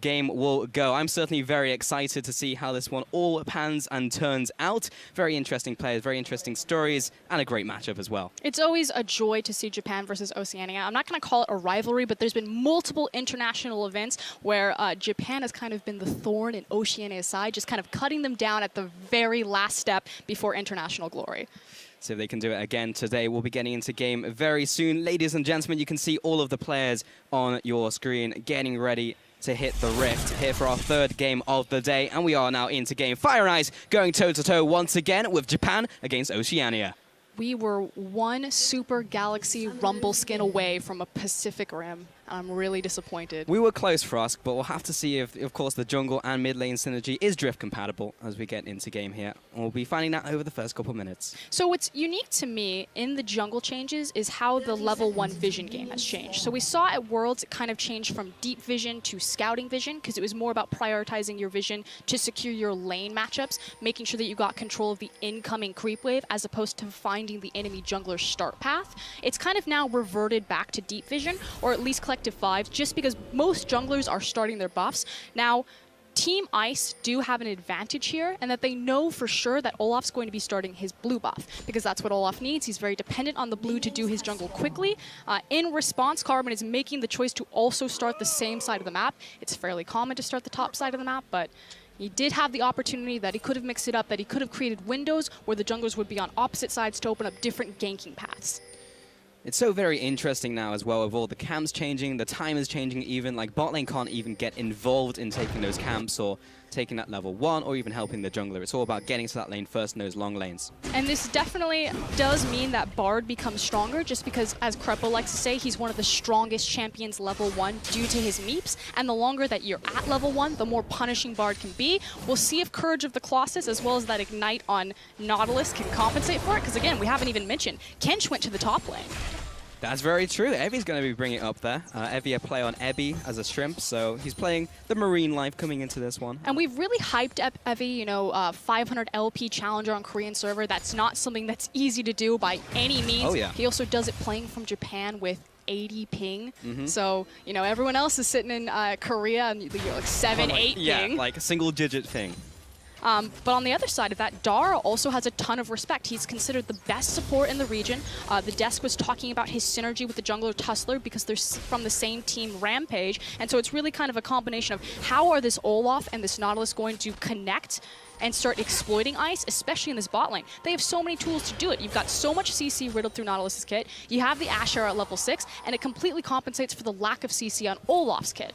game will go. I'm certainly very excited to see how this one all pans and turns out. Very interesting players, very interesting stories, and a great matchup as well. It's always a joy to see Japan versus Oceania. I'm not going to call it a rivalry, but there's been multiple international events where Japan has kind of been the thorn in Oceania's side, just kind of cutting them down at the very last step before international glory. So if they can do it again today, we'll be getting into game very soon. Ladies and gentlemen, you can see all of the players on your screen getting ready to hit the rift here for our third game of the day. And we are now into game. Fire and Ice going toe-to-toe once again with Japan against Oceania. We were one Super Galaxy Rumble skin away from a Pacific Rim. I'm really disappointed. We were close, Frosk, but we'll have to see if, of course, the jungle and mid lane synergy is drift compatible as we get into game here. And we'll be finding that over the first couple minutes. So what's unique to me in the jungle changes is how the level 1 vision game has changed. So we saw at Worlds it kind of changed from deep vision to scouting vision because it was more about prioritizing your vision to secure your lane matchups, making sure that you got control of the incoming creep wave as opposed to finding the enemy jungler's start path. It's kind of now reverted back to deep vision, or at least collective 5, just because most junglers are starting their buffs. Now, Team Ice do have an advantage here, and that they know for sure that Olaf's going to be starting his blue buff, because that's what Olaf needs. He's very dependent on the blue to do his jungle quickly. In response, Carbon is making the choice to also start the same side of the map. It's fairly common to start the top side of the map, but he did have the opportunity that he could have mixed it up, that he could have created windows where the junglers would be on opposite sides to open up different ganking paths. It's so very interesting now as well with all the camps changing, the time is changing even, like bot lane can't even get involved in taking those camps or taking that level 1 or even helping the jungler. It's all about getting to that lane first in those long lanes. And this definitely does mean that Bard becomes stronger just because, as Krepo likes to say, he's one of the strongest champions level 1 due to his meeps. And the longer that you're at level 1, the more punishing Bard can be. We'll see if Courage of the Colossus as well as that Ignite on Nautilus can compensate for it, because again, we haven't even mentioned, Kench went to the top lane. That's very true. Evi's going to be bringing it up there. Evi a play on Ebi as a shrimp, so he's playing the Marine life coming into this one. And we've really hyped up Evi, you know, 500 LP challenger on Korean server. That's not something that's easy to do by any means. Oh, yeah. He also does it playing from Japan with 80 ping. So, you know, everyone else is sitting in Korea and you're like 7, 8 ping. Yeah, like a single digit thing. But on the other side of that, Dara also has a ton of respect. He's considered the best support in the region. The desk was talking about his synergy with the jungler Tussler because they're from the same team Rampage. And so it's really kind of a combination of how are this Olaf and this Nautilus going to connect and start exploiting Ice, especially in this bot lane. They have so many tools to do it. You've got so much CC riddled through Nautilus's kit. You have the Asher at level 6, and it completely compensates for the lack of CC on Olaf's kit.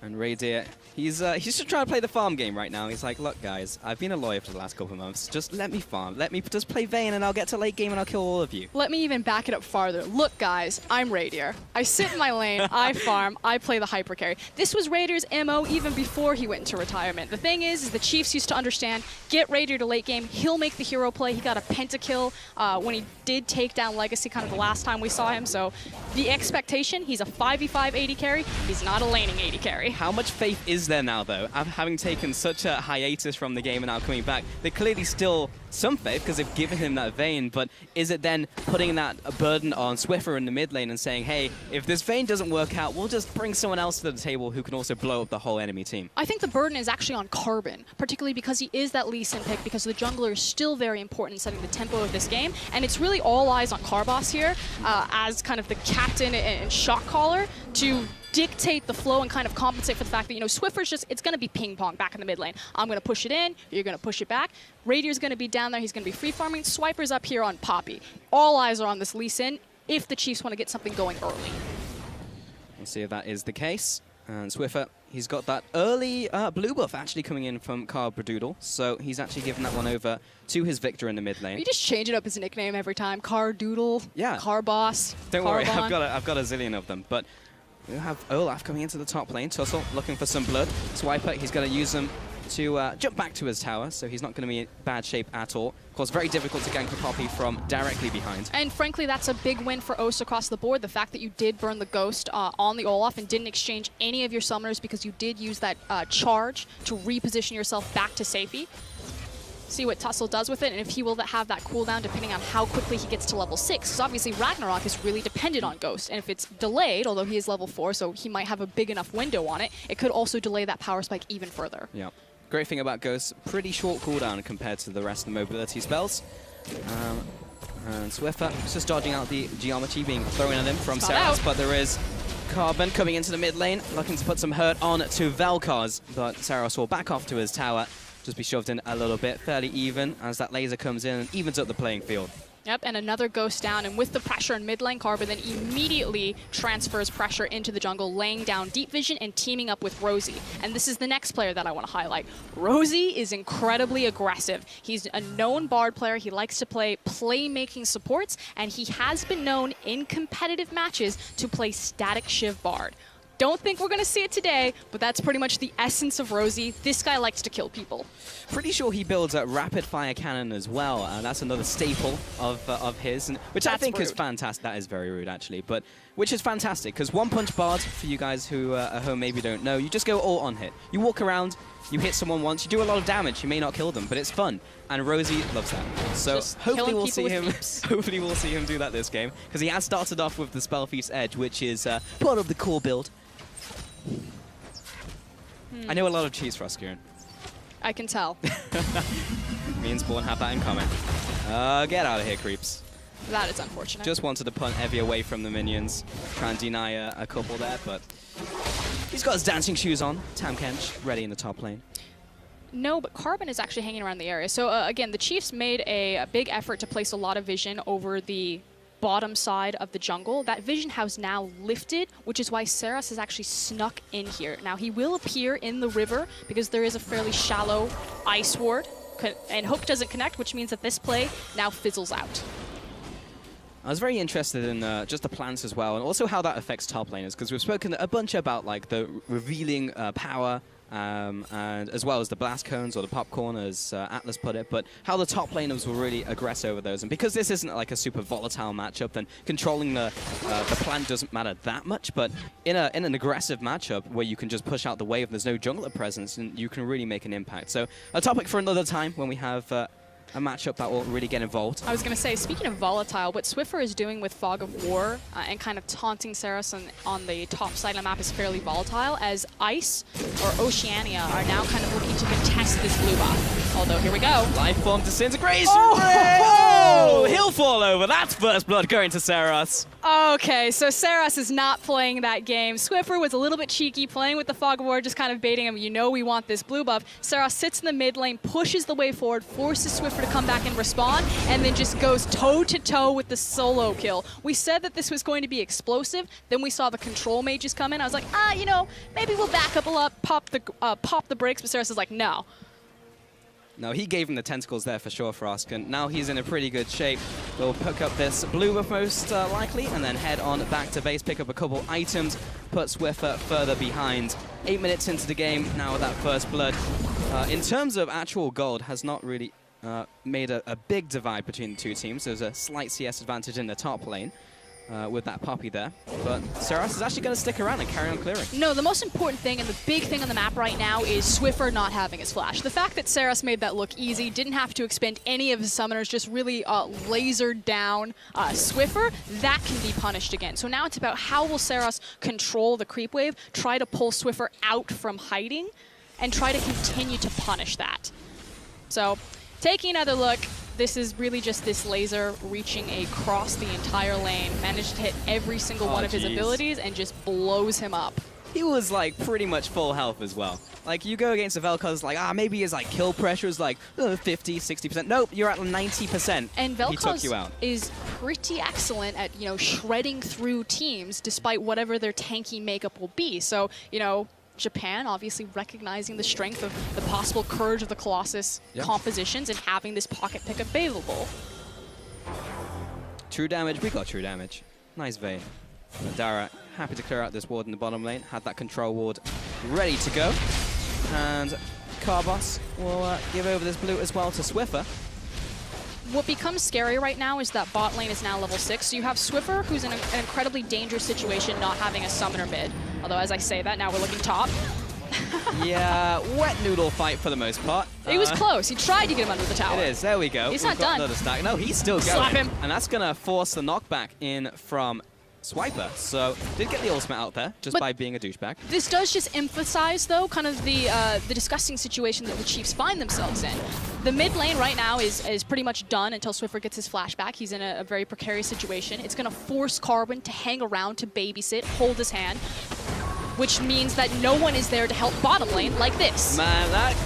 And Radier, he's just trying to play the farm game right now. He's like, look, guys, I've been a lawyer for the last couple of months. Just let me farm. Let me just play Vayne, and I'll get to late game, and I'll kill all of you. Let me even back it up farther. Look, guys, I'm Radier. I sit in my lane, I farm, I play the hyper carry. This was Radier's MO even before he went into retirement. The thing is the Chiefs used to understand, get Radier to late game, he'll make the hero play. He got a pentakill when he did take down Legacy kind of the last time we saw him. So the expectation, he's a 5v5 AD carry. He's not a laning AD carry. How much faith is there now, though? Having taken such a hiatus from the game and now coming back, they're clearly still some faith because they've given him that Vayne, but is it then putting that burden on Swiffer in the mid lane and saying, hey, if this Vayne doesn't work out, we'll just bring someone else to the table who can also blow up the whole enemy team? I think the burden is actually on Carbon, particularly because he is that Lee Sin pick, because the jungler is still very important in setting the tempo of this game, and it's really all eyes on Carbos here as kind of the captain and shot caller to dictate the flow and kind of compensate for the fact that, you know, Swiffer's just, it's going to be ping pong back in the mid lane. I'm going to push it in, you're going to push it back. Radier's going to be down there, he's going to be free farming. Swiper's up here on Poppy. All eyes are on this Lee Sin if the Chiefs want to get something going early. We'll see if that is the case. And Swiffer, he's got that early blue buff actually coming in from Carbradoodle, so he's actually given that one over to his Victor in the mid lane. You just change it up as a nickname every time. Cardoodle, yeah. Carboss, Don't worry, I've got a zillion of them. But we have Olaf coming into the top lane. Tussle looking for some blood. Swiper, he's going to use them to jump back to his tower, so he's not going to be in bad shape at all. Of course, very difficult to gank a Poppy from directly behind. And frankly, that's a big win for O's across the board. The fact that you did burn the Ghost on the Olaf and didn't exchange any of your summoners because you did use that charge to reposition yourself back to safety. see what Tussle does with it, and if he will have that cooldown depending on how quickly he gets to level 6. Because obviously Ragnarok is really dependent on Ghost, and if it's delayed, although he is level 4, so he might have a big enough window on it, it could also delay that power spike even further. Yeah. Great thing about Ghost, pretty short cooldown compared to the rest of the mobility spells. And Swiffer is just dodging out the geometry being thrown at him from Seras, but there is Carbon coming into the mid lane, looking to put some hurt on to Vel'Koz, but Seras will back off to his tower, just be shoved in a little bit, fairly even as that laser comes in and evens up the playing field. Yep, and another Ghost down, and with the pressure in mid lane, Carbon then immediately transfers pressure into the jungle, laying down deep vision and teaming up with Rosie. And this is the next player that I want to highlight. Rosie is incredibly aggressive. He's a known Bard player. He likes to play playmaking supports, and he has been known in competitive matches to play static Shiv Bard. Don't think we're going to see it today, but that's pretty much the essence of Rosie. This guy likes to kill people. Pretty sure he builds a rapid fire cannon as well. That's another staple of his, which I think is fantastic. That is very rude, actually, but which is fantastic because one punch Bard, for you guys who at home maybe don't know, you just go all on hit. You walk around, you hit someone once, you do a lot of damage. You may not kill them, but it's fun, and Rosie loves that. So hopefully we'll see him. Hopefully we'll see him do that this game because he has started off with the Spell Feast Edge, which is part of the core build. I know a lot of cheese for us, Kieran. I can tell. Me and Spawn have that in common. Get out of here, creeps. That is unfortunate. Just wanted to punt Evie away from the minions. Try and deny a couple there, but he's got his dancing shoes on. Tam Kench ready in the top lane. No, but Carbon is actually hanging around the area. So again, the Chiefs made a big effort to place a lot of vision over the bottom side of the jungle. That vision has now lifted, which is why Seras has actually snuck in here. Now he will appear in the river because there is a fairly shallow ice ward, and Hook doesn't connect, which means that this play now fizzles out. I was very interested in just the plants as well, and also how that affects top laners, because we've spoken a bunch about like the revealing power, and as well as the blast cones or the popcorn, as Atlas put it, but how the top laners will really aggress over those. And because this isn't like a super volatile matchup, then controlling the plant doesn't matter that much. But in an aggressive matchup where you can just push out the wave, there's no jungler presence, and you can really make an impact. So a topic for another time when we have a matchup that will really get involved. I was going to say, speaking of volatile, what Swiffer is doing with Fog of War and kind of taunting Seras on the top side of the map is fairly volatile, as Ice or Oceania are now kind of looking to contest this blue buff. Although, here we go. Life Form Disintegration! Oh! He'll fall over. That's first blood going to Seras. Okay, so Seras is not playing that game. Swiffer was a little bit cheeky, playing with the Fog of War, just kind of baiting him. You know we want this blue buff. Seras sits in the mid lane, pushes the way forward, forces Swiffer to come back and respond, and then just goes toe-to-toe with the solo kill. We said that this was going to be explosive. Then we saw the control mages come in. I was like, you know, maybe we'll back up a lot, pop the brakes, but Seras is like, no. No, he gave him the tentacles there for sure, Frosk, and now he's in a pretty good shape. We'll pick up this blue buff most likely, and then head on back to base, pick up a couple items, put Swiffer further behind. 8 minutes into the game, now with that first blood. In terms of actual gold, has not really made a big divide between the two teams. There's a slight CS advantage in the top lane. With that Poppy there. But Seras is actually going to stick around and carry on clearing. No, the most important thing and the big thing on the map right now is Swiffer not having his flash. The fact that Seras made that look easy, didn't have to expend any of his summoners, just really lasered down Swiffer, that can be punished again. So now it's about how will Seras control the creep wave, try to pull Swiffer out from hiding, and try to continue to punish that. So, taking another look, this is really just this laser reaching across the entire lane, managed to hit every single one of his abilities and just blows him up. He was like pretty much full health as well. Like you go against a Vel'Koz, like maybe his like kill pressure is like 50, 60%. Nope, you're at 90%. And Vel'Koz is pretty excellent at, you know, shredding through teams despite whatever their tanky makeup will be. So, you know, Japan obviously recognizing the strength of the possible Courage of the Colossus compositions and having this pocket pick available. True damage, we got true damage. Nice vein. Dara happy to clear out this ward in the bottom lane, had that control ward ready to go. And Carbos will give over this blue as well to Swiffer. What becomes scary right now is that bot lane is now level 6, so you have Swiffer, who's in an incredibly dangerous situation not having a summoner mid. Although, as I say that, now we're looking top. Yeah, wet noodle fight for the most part. It was close. He tried to get him under the tower. It is. There we go. He's We've not got done. Another stack. No, he's still going. Slap him. And that's going to force the knockback in from Swiper. So did get the ultimate out there just by being a douchebag. This does just emphasize, though, kind of the disgusting situation that the Chiefs find themselves in. The mid lane right now is pretty much done until Swiffer gets his flashback. He's in a very precarious situation. It's going to force Carbon to hang around to babysit, hold his hand, which means that no one is there to help bottom lane like this. Man, that...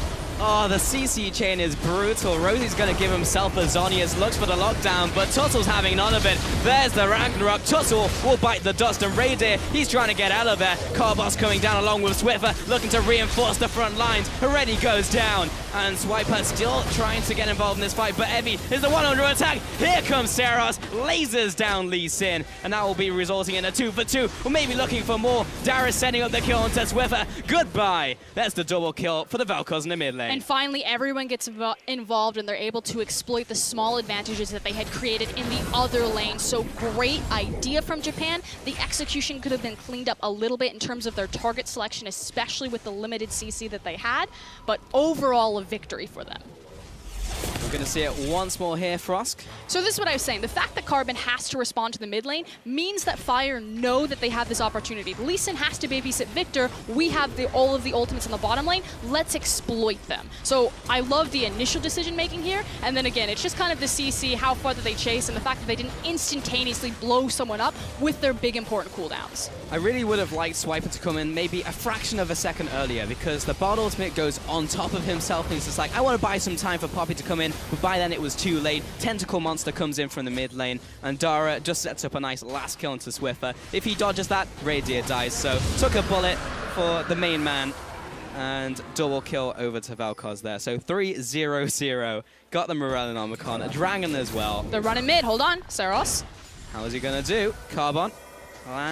Oh, the CC chain is brutal. Rosie's going to give himself a Zhonya's, looks for the lockdown, but Tuttle's having none of it. There's the Ragnarok. Tuttle will bite the dust, and Raydir, he's trying to get out of there. Carbos coming down along with Swiffer, looking to reinforce the front lines. Already goes down, and Swiper still trying to get involved in this fight, but Evie is the one under attack. Here comes Saros, lasers down Lee Sin, and that will be resulting in a 2-for-2. We're maybe looking for more. Darius setting up the kill onto Swiffer. Goodbye. That's the double kill for the Vel'Koz in the mid lane. And finally, everyone gets involved, and they're able to exploit the small advantages that they had created in the other lane. So great idea from Japan. The execution could have been cleaned up a little bit in terms of their target selection, especially with the limited CC that they had. But overall, a victory for them. We're going to see it once more here, Frosk. So this is what I was saying. The fact that Carbon has to respond to the mid lane means that Fire know that they have this opportunity. Lee Sin has to babysit Victor. We have all of the ultimates in the bottom lane. Let's exploit them. So I love the initial decision making here. And then again, it's just kind of the CC, how far that they chase, and the fact that they didn't instantaneously blow someone up with their big important cooldowns. I really would have liked Swiper to come in maybe a fraction of a second earlier, because the Bard ultimate goes on top of himself, and he's just like, I want to buy some time for Poppy to come in, but by then it was too late. Tentacle Monster comes in from the mid lane, and Dara just sets up a nice last kill into Swiffer. If he dodges that, Raydir dies, so took a bullet for the main man, and double kill over to Vel'Koz there. So 3-0-0. Got the Morellan on Macon, a Dragon as well. They're running mid. Hold on, Saros. How is he going to do? Carbon.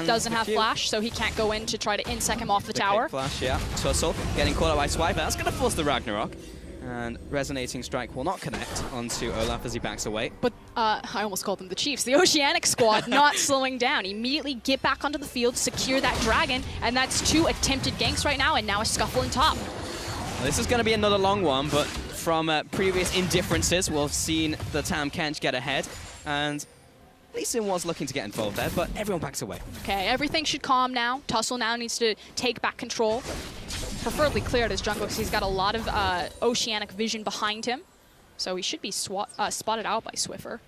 Doesn't have flash, so he can't go in to try to insec him off the tower. Flash, yeah. Tussle getting caught up by Swiper. That's going to force the Ragnarok. And Resonating Strike will not connect onto Olaf as he backs away. But I almost called them the Chiefs. The Oceanic squad not slowing down. Immediately get back onto the field, secure that Dragon, and that's 2 attempted ganks right now, and now a scuffle in top. Well, this is going to be another long one, but from previous indifferences, we've seen the Tam Kench get ahead, and Lee Sin was looking to get involved there, but everyone backs away. Okay, everything should calm now. Tussle now needs to take back control. Preferably cleared his jungle because he's got a lot of Oceanic vision behind him. So he should be spotted out by Swiffer.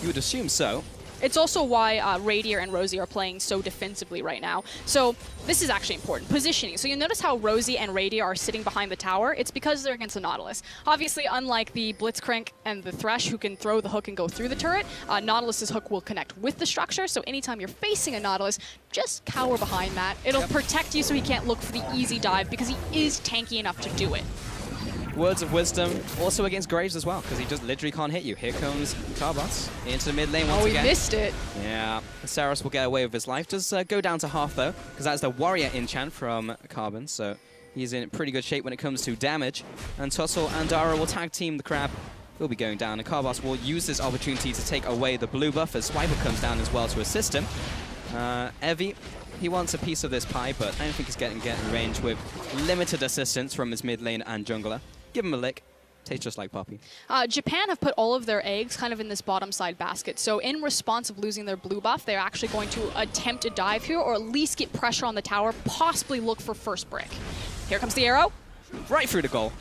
You would assume so. It's also why Raydir and Rosie are playing so defensively right now. So this is actually important. Positioning. So you notice how Rosie and Raydir are sitting behind the tower. It's because they're against the Nautilus. Obviously, unlike the Blitzcrank and the Thresh, who can throw the hook and go through the turret, Nautilus's hook will connect with the structure. So anytime you're facing a Nautilus, just cower behind that. It'll protect you so he can't look for the easy dive because he is tanky enough to do it. Words of wisdom also against Graves as well, because he just literally can't hit you. Here comes Carbos into the mid lane once again. Oh, he missed it. Yeah, Saros will get away with his life. Does go down to half, though, because that's the Warrior enchant from Carbon, so he's in pretty good shape when it comes to damage. And Tussle and Dara will tag team the Crab. He'll be going down, and Carbos will use this opportunity to take away the blue buff as Swiper comes down as well to assist him. Evie, he wants a piece of this pie, but I don't think he's getting range with limited assistance from his mid lane and jungler. Give him a lick. Tastes just like Poppy. Japan have put all of their eggs kind of in this bottom side basket. So in response of losing their blue buff, they're actually going to attempt a dive here, or at least get pressure on the tower, possibly look for first brick. Here comes the arrow. Right through the goal.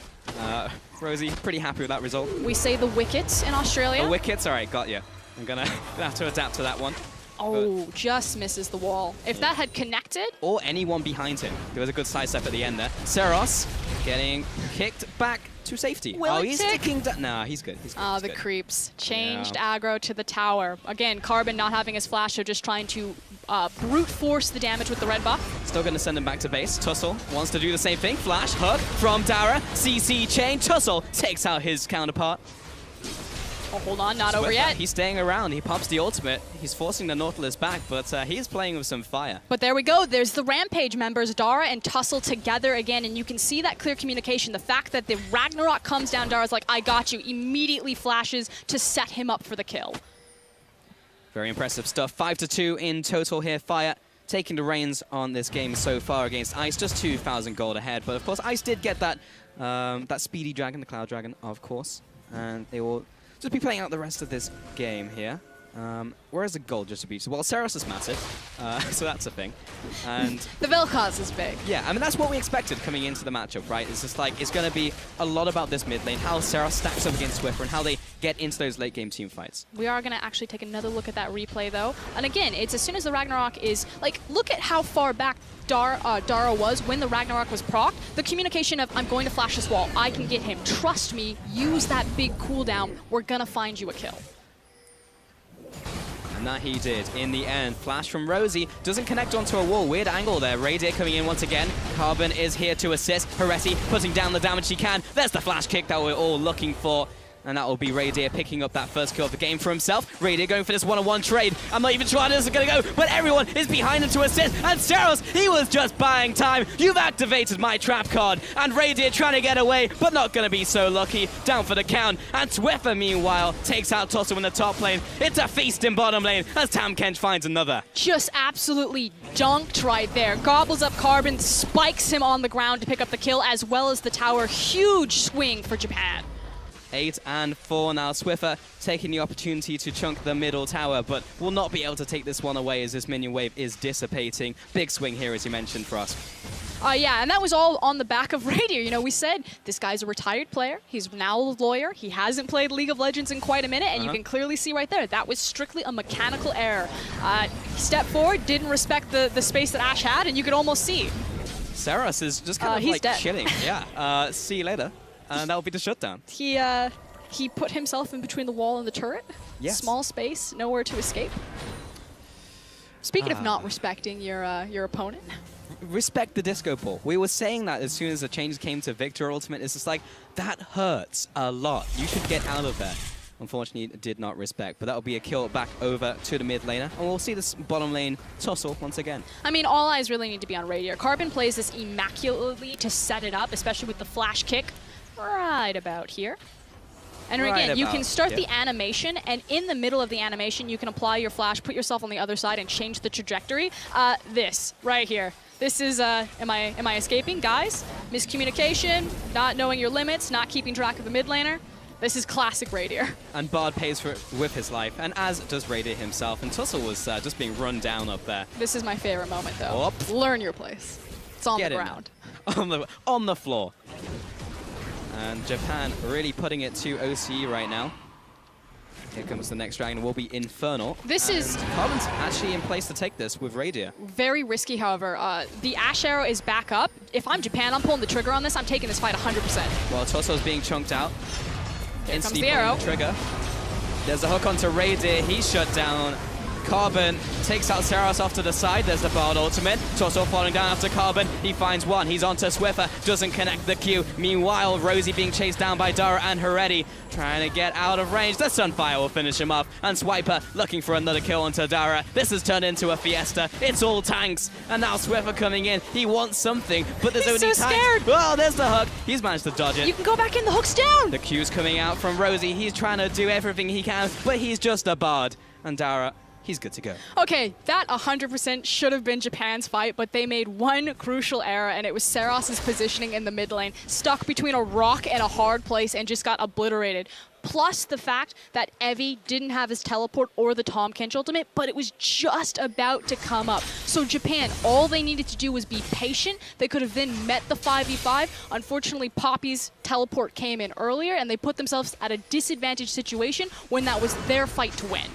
Rosie, pretty happy with that result. We say the wickets in Australia. The wickets? All right, got you. I'm going to have to adapt to that one. Oh, just misses the wall. If that had connected... Or anyone behind him. There was a good sidestep at the end there. Saros getting kicked back to safety. Will he's sticking down. Nah, he's good. He's good. Ah, the creeps. Changed aggro to the tower. Again, Carbon not having his flash, so just trying to brute force the damage with the red buff. Still going to send him back to base. Tussle wants to do the same thing. Flash, hook from Dara. CC chain. Tussle takes out his counterpart. Oh, hold on, not over yet. He's staying around. He pops the ultimate. He's forcing the Nautilus back, but he's playing with some fire. But there we go. There's the Rampage members, Dara and Tussle together again, and you can see that clear communication. The fact that the Ragnarok comes down, Dara's like, I got you, immediately flashes to set him up for the kill. Very impressive stuff. 5-2 in total here. Fire taking the reins on this game so far against Ice, just 2,000 gold ahead. But of course, Ice did get that that speedy dragon, the Cloud Dragon, of course, and they will just be playing out the rest of this game here. Where is the gold distribution? Well, Seros is massive, so that's a thing. And the Vel'Koz is big. Yeah, I mean, that's what we expected coming into the matchup, right? It's just like, it's going to be a lot about this mid lane, how Seros stacks up against Swiffer, and how they get into those late game team fights. We are going to actually take another look at that replay, though. And again, it's as soon as the Ragnarok is, like, look at how far back Dara was when the Ragnarok was procced. The communication of, I'm going to flash this wall, I can get him, trust me, use that big cooldown, we're going to find you a kill. And that he did in the end. Flash from Rosie doesn't connect onto a wall. Weird angle there. Radiant coming in once again. Carbon is here to assist. Heresy putting down the damage she can. There's the flash kick that we're all looking for. And that will be Radiant picking up that first kill of the game for himself. Radiant going for this one-on-one trade. I'm not even sure how this is going to go, but everyone is behind him to assist. And Seros, he was just buying time. You've activated my trap card. And Radiant trying to get away, but not going to be so lucky. Down for the count. And Swiffer, meanwhile, takes out Tosso in the top lane. It's a feast in bottom lane as Tam Kench finds another. Just absolutely dunked right there. Gobbles up Carbon, spikes him on the ground to pick up the kill, as well as the tower. Huge swing for Japan. 8 and 4 now. Swiffer taking the opportunity to chunk the middle tower, but will not be able to take this one away as this minion wave is dissipating. Big swing here, as you mentioned, for us. Yeah, and that was all on the back of Radiant. You know, we said this guy's a retired player. He's now a lawyer. He hasn't played League of Legends in quite a minute, and you can clearly see right there, that was strictly a mechanical error. Stepped forward, didn't respect the space that Ashe had, and you could almost see. Seros is just kind of like dead. chilling. Yeah, see you later. And that will be the shutdown. He put himself in between the wall and the turret. Yes. Small space, nowhere to escape. Speaking of not respecting your opponent. Respect the disco ball. We were saying that as soon as the change came to Victor Ultimate. It's just like, that hurts a lot. You should get out of there. Unfortunately, it did not respect, but that'll be a kill back over to the mid laner. And we'll see this bottom lane tussle once again. I mean, all eyes really need to be on Radiant. Carbon plays this immaculately to set it up, especially with the flash kick right about here. And again, you can start the animation, and in the middle of the animation, you can apply your flash, put yourself on the other side, and change the trajectory. This, right here. This is, am I escaping? Guys, miscommunication, not knowing your limits, not keeping track of the mid laner. This is classic Radiant. And Bard pays for it with his life, and as does Radiant himself. And Tussle was just being run down up there. This is my favorite moment, though. Whoop. Learn your place. It's on the ground. On the floor. And Japan really putting it to OCE right now. Here comes the next dragon. It will be Infernal. This is... Carbon's actually in place to take this with Radiant. Very risky, however. The Ashe arrow is back up. If I'm Japan, I'm pulling the trigger on this. I'm taking this fight 100%. Well, Tosso's being chunked out. Here comes the arrow. Trigger. There's a hook onto Radiant. He's shut down. Carbon takes out Seros off to the side. There's the Bard ultimate. Tosso falling down after Carbon. He finds one. He's onto Swiffer. Doesn't connect the Q. Meanwhile, Rosie being chased down by Dara and Heretti. Trying to get out of range. The Sunfire will finish him off. And Swiper looking for another kill onto Dara. This has turned into a fiesta. It's all tanks. And now Swiffer coming in. He wants something, but there's only tanks. Scared. Oh, there's the hook. He's managed to dodge it. You can go back in. The hook's down. The Q's coming out from Rosie. He's trying to do everything he can, but he's just a Bard. And Dara, he's good to go. Okay, that 100% should have been Japan's fight, but they made one crucial error, and it was Seros's positioning in the mid lane. Stuck between a rock and a hard place and just got obliterated. Plus the fact that Evie didn't have his teleport or the Tahm Kench ultimate, but it was just about to come up. So Japan, all they needed to do was be patient. They could have then met the 5v5. Unfortunately, Poppy's teleport came in earlier, and they put themselves at a disadvantaged situation when that was their fight to win.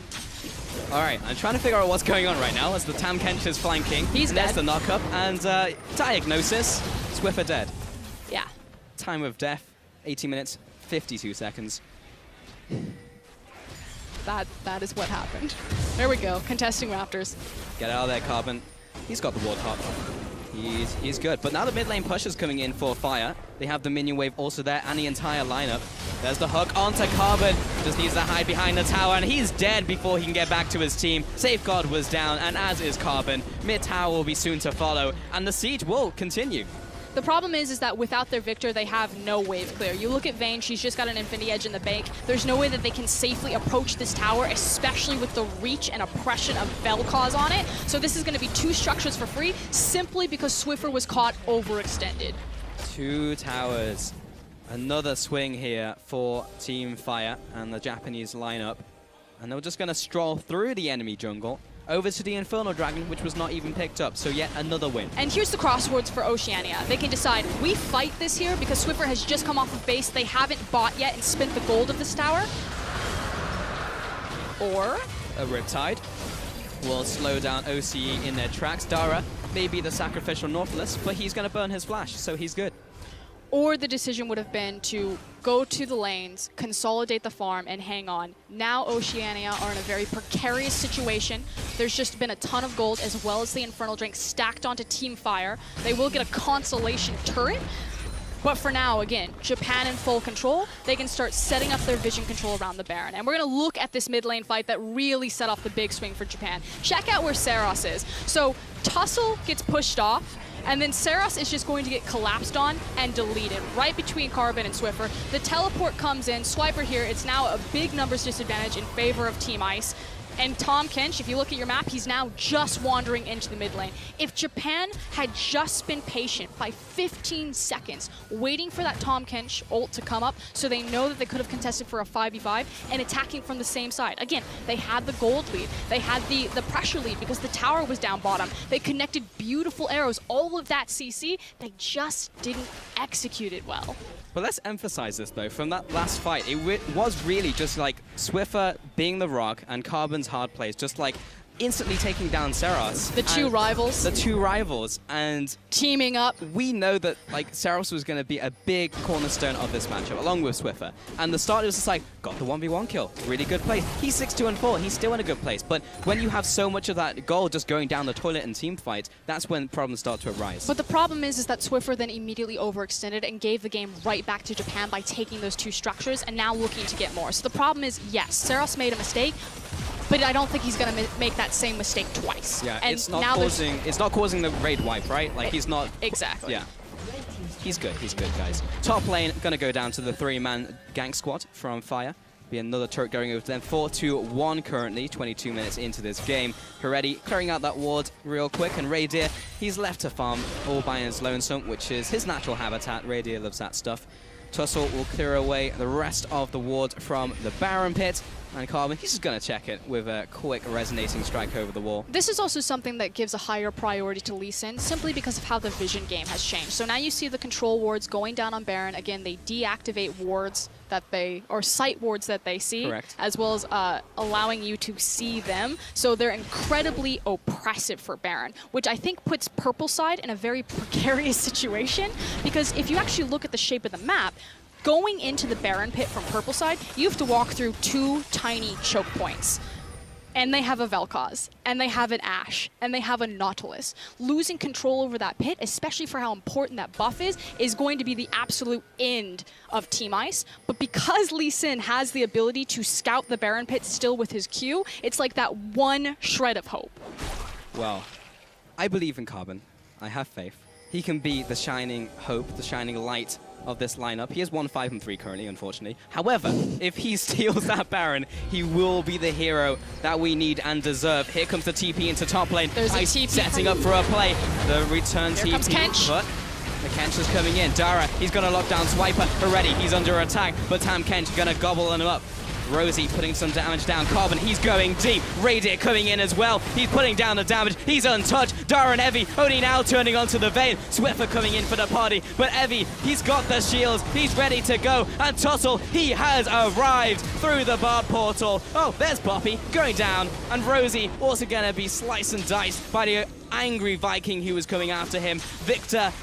All right, I'm trying to figure out what's going on right now as the Tahm Kench is flanking. He's dead. There's the knock-up, and diagnosis, Swiffer dead. Yeah. Time of death, 18 minutes, 52 seconds. That is what happened. There we go, contesting Raptors. Get out of there, Carbon. He's got the Warthog. He's good. But now the mid lane push is coming in for fire. They have the minion wave also there and the entire lineup. There's the hook onto Carbon. Just needs to hide behind the tower, and he's dead before he can get back to his team. Safeguard was down, and as is Carbon. Mid tower will be soon to follow, and the siege will continue. The problem is that without their Victor, they have no wave clear. You look at Vayne, she's just got an Infinity Edge in the bank. There's no way that they can safely approach this tower, especially with the reach and oppression of Vel'Koz on it. So this is going to be 2 structures for free, simply because Swiffer was caught overextended. 2 towers. Another swing here for Team Fire and the Japanese lineup. And they're just going to stroll through the enemy jungle over to the Infernal Dragon, which was not even picked up. So yet another win. And here's the crosswords for Oceania. They can decide, we fight this here because Swiffer has just come off of base. They haven't bought yet and spent the gold of this tower. Or a Riptide will slow down OCE in their tracks. Dara may be the sacrificial Nautilus, but he's going to burn his flash, so he's good. Or the decision would have been to go to the lanes, consolidate the farm, and hang on. Now Oceania are in a very precarious situation. There's just been a ton of gold, as well as the Infernal Drink stacked onto Team Fire. They will get a Constellation turret. But for now, again, Japan in full control. They can start setting up their vision control around the Baron. And we're going to look at this mid lane fight that really set off the big swing for Japan. Check out where Saros is. So Tussle gets pushed off, and then Saros is just going to get collapsed on and deleted right between Carbon and Swiffer. The teleport comes in, Swiper here. It's now a big numbers disadvantage in favor of Team Ice. And Tahm Kench, if you look at your map, he's now just wandering into the mid lane. If Japan had just been patient by 15 seconds, waiting for that Tahm Kench ult to come up so they know that they could have contested for a 5v5 and attacking from the same side. Again, they had the gold lead. They had the pressure lead because the tower was down bottom. They connected beautiful arrows. All of that CC, they just didn't execute it well. But let's emphasize this, though. From that last fight, it was really just like Swiffer being the rock and Carbon's hard plays, just like instantly taking down Saros. The 2 rivals. The 2 rivals. And teaming up. We know that like Saros was going to be a big cornerstone of this matchup, along with Swiffer. And the start, it was just like, got the 1v1 kill. Really good place. He's 6-2-4. He's still in a good place. But when you have so much of that goal just going down the toilet in team fights, that's when problems start to arise. But the problem is that Swiffer then immediately overextended and gave the game right back to Japan by taking those 2 structures and now looking to get more. So the problem is, yes, Saros made a mistake, but I don't think he's going to make that same mistake twice. Yeah, and it's not causing the raid wipe, right? Like he's not exactly. Yeah. He's good, guys. Top lane gonna go down to the 3-man gank squad from Fire. Be another turret going over to them. 4-2-1 currently, 22 minutes into this game. Heretti clearing out that ward real quick, and Raydir, he's left to farm all by his lonesome, which is his natural habitat. Raydir loves that stuff. Tussle will clear away the rest of the ward from the Baron pit. And Carbon, he's just going to check it with a quick resonating strike over the wall. This is also something that gives a higher priority to Lee Sin, simply because of how the vision game has changed. So now you see the control wards going down on Baron. Again, they deactivate wards that or sight wards that they see. Correct. As well as allowing you to see them. So they're incredibly oppressive for Baron, which I think puts Purple side in a very precarious situation, because if you actually look at the shape of the map, going into the Baron pit from Purple side, you have to walk through 2 tiny choke points. And they have a Vel'Koz, and they have an Ashe, and they have a Nautilus. Losing control over that pit, especially for how important that buff is going to be the absolute end of Team Ice. But because Lee Sin has the ability to scout the Baron pit still with his Q, it's like that one shred of hope. Well, I believe in Carbon. I have faith. He can be the shining hope, the shining light of this lineup. He is 1-5-3 currently, unfortunately. However, if he steals that Baron, he will be the hero that we need and deserve. Here comes the TP into top lane. There's Ice a TP setting up for a play. The return Here TP. comes Kench. But the Kench is coming in. Dara, he's going to lock down Swiper. Already, he's under attack, but Tahm Kench going to gobble him up. Rosie putting some damage down. Carbon, he's going deep. Raydir coming in as well. He's putting down the damage. He's untouched. Dara and Evie only now turning onto the Vayne. Swiffer coming in for the party. But Evie, he's got the shields. He's ready to go. And Tussle, he has arrived through the bard portal. Oh, there's Poppy going down. And Rosie also going to be sliced and diced by the angry Viking who was coming after him. Victor,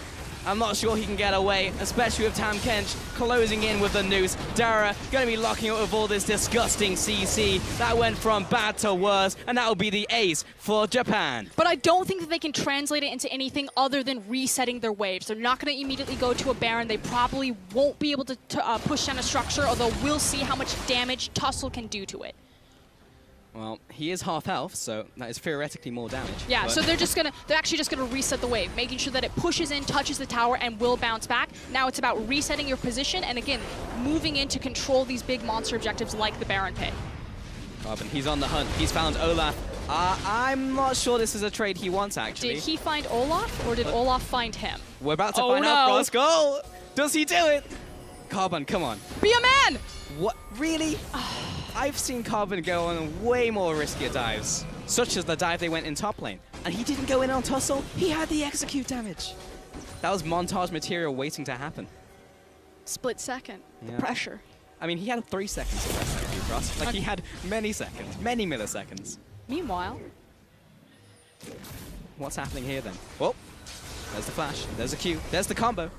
I'm not sure he can get away, especially with Tahm Kench closing in with the noose. Dara going to be locking up with all this disgusting CC. That went from bad to worse, and that will be the ace for Japan. But I don't think that they can translate it into anything other than resetting their waves. They're not going to immediately go to a Baron. They probably won't be able to push down a structure, although we'll see how much damage Tussle can do to it. Well, he is half health, so that is theoretically more damage. Yeah, but so they're actually just gonna reset the wave, making sure that it pushes in, touches the tower, and will bounce back. Now it's about resetting your position, and again, moving in to control these big monster objectives like the Baron Pit. Carbon, he's on the hunt. He's found Olaf. I'm not sure this is a trade he wants, actually. Did he find Olaf, or did Olaf find him? We're about to find out, Froskull. Does he do it? Carbon, come on. Be a man! What? Really? I've seen Carbon go on way more riskier dives, such as the dive they went in top lane. And he didn't go in on Tussle. He had the execute damage. That was montage material waiting to happen. Split second. Yeah. The pressure. I mean, he had 3 seconds to rest there, Frost. Like, he had many seconds, many milliseconds. Meanwhile, what's happening here then? Oh, there's the flash, there's the Q, there's the combo.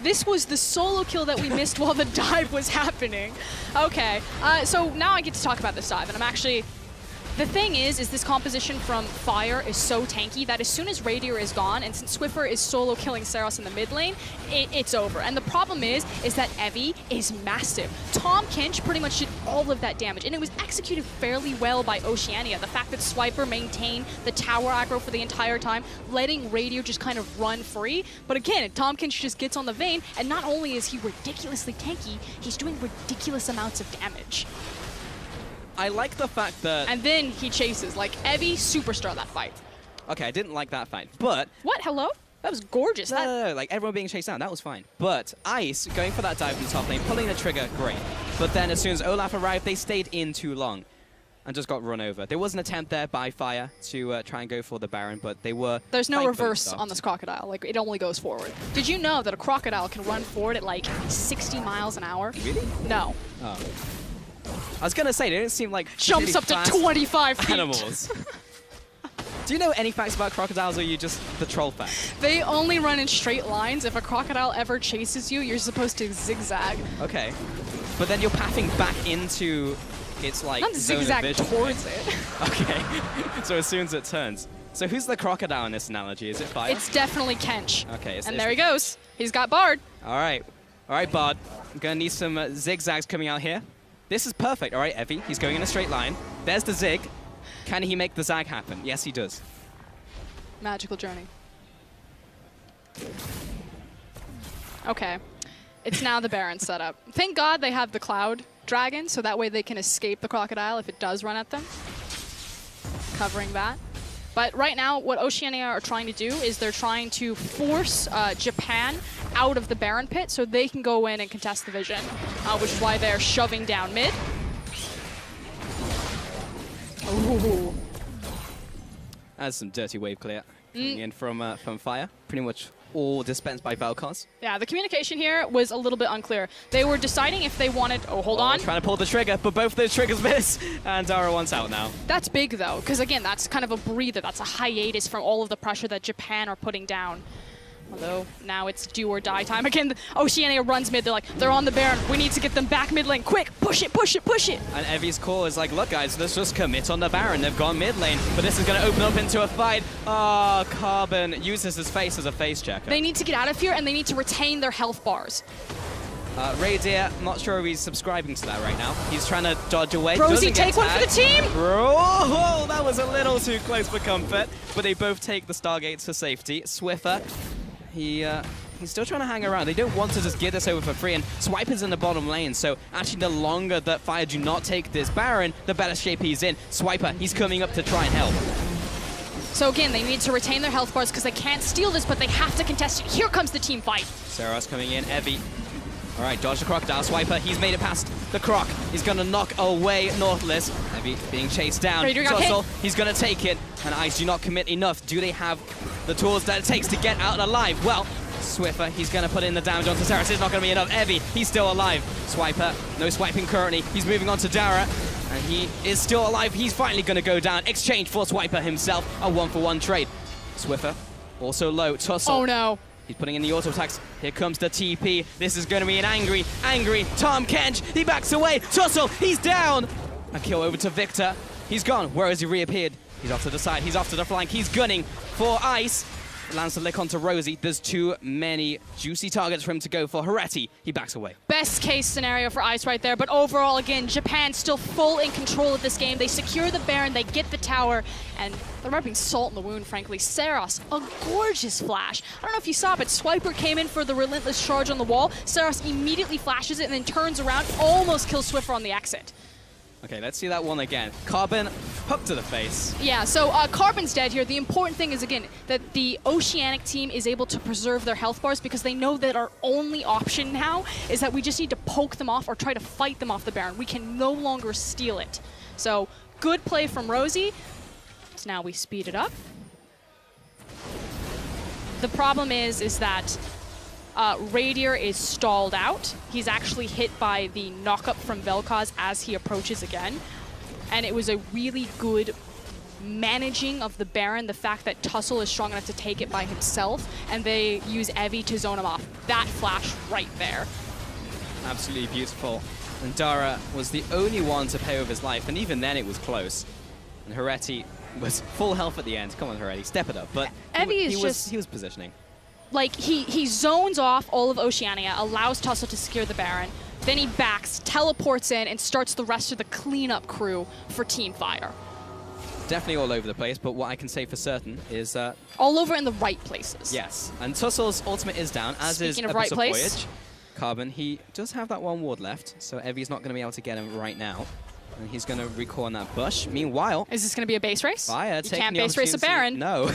this was the solo kill that we missed while the dive was happening. Okay, so now I get to talk about this dive, and I'm actually... The thing is this composition from Fire is so tanky that as soon as Radier is gone, and since Swiffer is solo killing Saros in the mid lane, it's over. And the problem is that Evie is massive. Tahm Kench pretty much did all of that damage, and it was executed fairly well by Oceania. The fact that Swiper maintained the tower aggro for the entire time, letting Radier just kind of run free. But again, Tahm Kench just gets on the vein, and not only is he ridiculously tanky, he's doing ridiculous amounts of damage. I like the fact that... And then he chases, like, Evie superstar that fight. Okay, I didn't like that fight, but... What? Hello? That was gorgeous. No, like, everyone being chased down, that was fine. But Ice, going for that dive from the top lane, pulling the trigger, great. But then as soon as Olaf arrived, they stayed in too long and just got run over. There was an attempt there by Fire to try and go for the Baron, but they were... There's no reverse on this Crocodile. Like, it only goes forward. Did you know that a Crocodile can run forward at, like, 60 miles an hour? Really? No. Oh. I was gonna say, they didn't seem like jumps up to 25 feet. Animals. Do you know any facts about crocodiles, or are you just the troll facts? They only run in straight lines. If a crocodile ever chases you, you're supposed to zigzag. Okay. But then you're pathing back into its, like, not zone zigzag of vision, towards right? it. Okay. So as soon as it turns. So who's the crocodile in this analogy? Is it Fire? It's definitely Kench. Okay. And there he goes. He's got Bard. All right. All right, Bard. I'm gonna need some zigzags coming out here. This is perfect. All right, Evie. He's going in a straight line. There's the zig. Can he make the zag happen? Yes, he does. Magical journey. Okay. It's now the Baron setup. Thank God they have the Cloud Dragon, so that way they can escape the Crocodile if it does run at them. Covering that. But right now, what Oceania are trying to do is they're trying to force Japan out of the Baron Pit so they can go in and contest the vision, which is why they're shoving down mid. Ooh. That's some dirty wave clear coming in from Fire. Pretty much all dispensed by Vel'Koz. Yeah, the communication here was a little bit unclear. They were deciding if they wanted... Oh, hold on. Trying to pull the trigger, but both of those triggers miss, and Dara wants out now. That's big, though, because, again, that's kind of a breather. That's a hiatus from all of the pressure that Japan are putting down. Although, now it's do or die time. Again, Oceania runs mid. They're like, they're on the Baron. We need to get them back mid lane. Quick, push it, push it, push it. And Evie's call is like, look, guys, let's just commit on the Baron. They've gone mid lane, but this is going to open up into a fight. Oh, Carbon uses his face as a face checker. They need to get out of here, and they need to retain their health bars. Radier, I'm not sure if he's subscribing to that right now. He's trying to dodge away. Rosie, take one for the team! Oh, that was a little too close for comfort, but they both take the Stargates for safety. Swiffer, he's still trying to hang around. They don't want to just get this over for free, and Swiper's in the bottom lane, so actually the longer that Fire do not take this Baron, the better shape he's in. Swiper, he's coming up to try and help. So again, they need to retain their health bars because they can't steal this, but they have to contest it. Here comes the team fight. Saros coming in, Evie. All right, dodge the Crocodile. Swiper, he's made it past the Croc. He's going to knock away Nautilus. Evie being chased down. Tussle, he's going to take it. And Ice do not commit enough. Do they have the tools that it takes to get out alive? Well, Swiffer, he's going to put in the damage onto Saros. It's not going to be enough. Evie, he's still alive. Swiper, no swiping currently. He's moving on to Dara. And he is still alive. He's finally going to go down. Exchange for Swiper himself. A 1-for-1 trade. Swiffer, also low. Tussle. Oh, no. He's putting in the auto attacks. Here comes the TP. This is going to be an angry Tahm Kench. He backs away. Tussle, he's down. A kill over to Victor. He's gone. Where has he reappeared? He's off to the side. He's off to the flank. He's gunning for Ice. lands the lick onto Rosie. There's too many juicy targets for him to go for. Heretti, he backs away. Best case scenario for Ice right there, but overall, again, Japan still full in control of this game. They secure the Baron, they get the tower, and they're rubbing salt in the wound, frankly. Saros, a gorgeous flash. I don't know if you saw, but Swiper came in for the relentless charge on the wall. Saros immediately flashes it and then turns around, almost kills Swiffer on the exit. Okay, let's see that one again. Carbon, hook to the face. Yeah, so Carbon's dead here. The important thing is, again, that the Oceanic team is able to preserve their health bars because they know that our only option now is that we just need to poke them off or try to fight them off the Baron. We can no longer steal it. So, good play from Rosie. So now we speed it up. The problem is that Radier is stalled out. He's actually hit by the knockup from Vel'Koz as he approaches again. And it was a really good managing of the Baron, the fact that Tussle is strong enough to take it by himself, and they use Evie to zone him off. That flash right there. Absolutely beautiful. And Dara was the only one to pay with his life, and even then it was close. And Heretti was full health at the end. Come on, Heretti, step it up. But Evie he was positioning. Like, he zones off all of Oceania, allows Tussle to secure the Baron, then he backs, teleports in, and starts the rest of the cleanup crew for Team Fire. Definitely all over the place, but what I can say for certain is... all over in the right places. Yes, and Tussle's ultimate is down, as is Abyss of Voyage. Carbon, he does have that one ward left, so Evie's not going to be able to get him right now. And he's going to recall on that bush. Meanwhile... Is this going to be a base race? Fire you can't base race a Baron. No.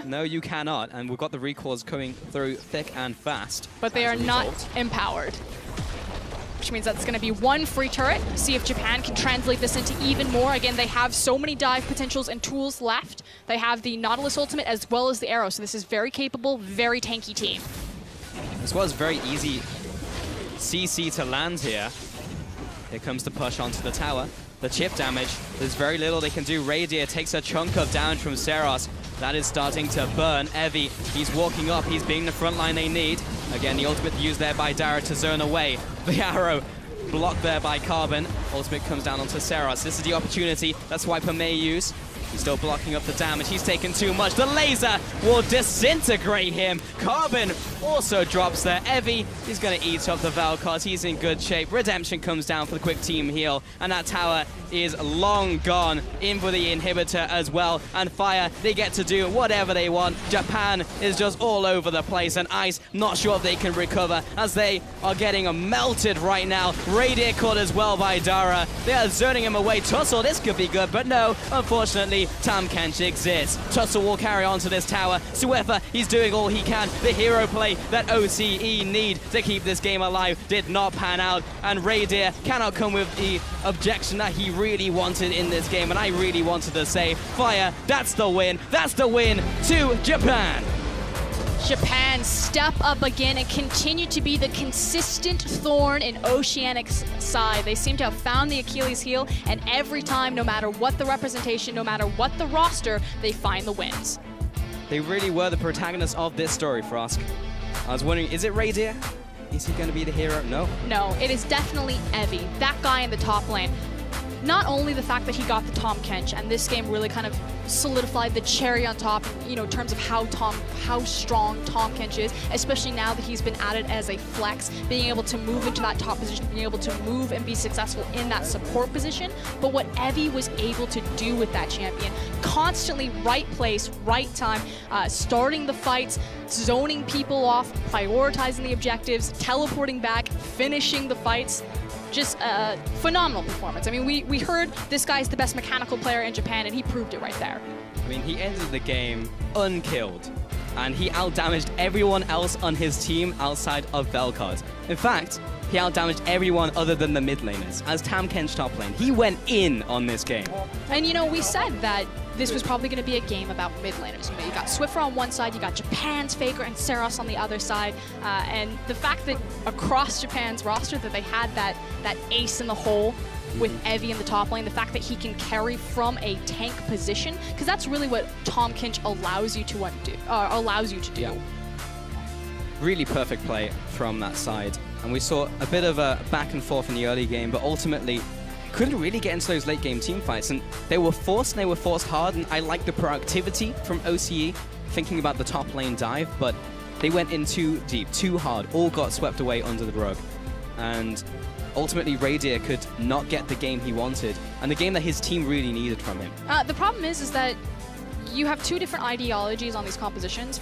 No, you cannot. And we've got the recalls coming through thick and fast. But they are not empowered. Which means that's going to be one free turret. See if Japan can translate this into even more. Again, they have so many dive potentials and tools left. They have the Nautilus ultimate as well as the arrow. So this is very capable, very tanky team. As well as very easy CC to land here. Here comes the push onto the tower. The chip damage, there's very little they can do. Radier takes a chunk of damage from Saros. That is starting to burn. Evie, he's walking up. He's being the front line they need. Again, the ultimate used there by Dara to zone away. The arrow blocked there by Carbon. Ultimate comes down onto Saros. This is the opportunity that Swiper may use. He's still blocking up the damage. He's taken too much. The laser will disintegrate him. Carbon also drops there. Evie, he's going to eat up the Vel'Koz. He's in good shape. Redemption comes down for the quick team heal. And that tower is long gone. In for the inhibitor as well. And Fire, they get to do whatever they want. Japan is just all over the place. And Ice, not sure if they can recover as they are getting melted right now. Radier caught as well by Dara. They are zoning him away. Tussle, this could be good. But no, unfortunately, Tahm Kench exists. Tussle will carry on to this tower. Swiffer, he's doing all he can. The hero play that OCE need to keep this game alive did not pan out. And Radier cannot come with the objection that he really wanted in this game. And I really wanted to say, Fire, that's the win. That's the win to Japan. Japan step up again and continue to be the consistent thorn in Oceanic's side. They seem to have found the Achilles heel, and every time, no matter what the representation, no matter what the roster, they find the wins. They really were the protagonists of this story, Frosk. I was wondering, is it Radier? Is he going to be the hero? No. No, it is definitely Evie, that guy in the top lane. Not only the fact that he got the Tahm Kench, and this game really kind of solidified the cherry on top, you know, in terms of how strong Tahm Kench is, especially now that he's been added as a flex, being able to move into that top position, being able to move and be successful in that support position. But what Evie was able to do with that champion, constantly right place, right time, starting the fights, zoning people off, prioritizing the objectives, teleporting back, finishing the fights. Just a phenomenal performance. I mean, we heard this guy's the best mechanical player in Japan, and he proved it right there. I mean, he ended the game unkilled, and he outdamaged everyone else on his team outside of Vel'Koz. In fact, he outdamaged everyone other than the mid laners. As Tahm Kench top lane, he went in on this game. And you know, we said that this was probably going to be a game about mid laners. You know, you got Swiffer on one side, you got Japan's Faker and Saros on the other side, and the fact that across Japan's roster that they had that ace in the hole with Evie in the top lane, the fact that he can carry from a tank position, because that's really what Tahm Kench allows you to do. Yeah. Really perfect play from that side, and we saw a bit of a back and forth in the early game, but ultimately couldn't really get into those late game team fights, and they were forced hard, and I like the proactivity from OCE. thinking about the top lane dive, but they went in too deep, too hard, all got swept away under the rug. And ultimately, Radier could not get the game he wanted, and the game that his team really needed from him. The problem is that you have two different ideologies on these compositions.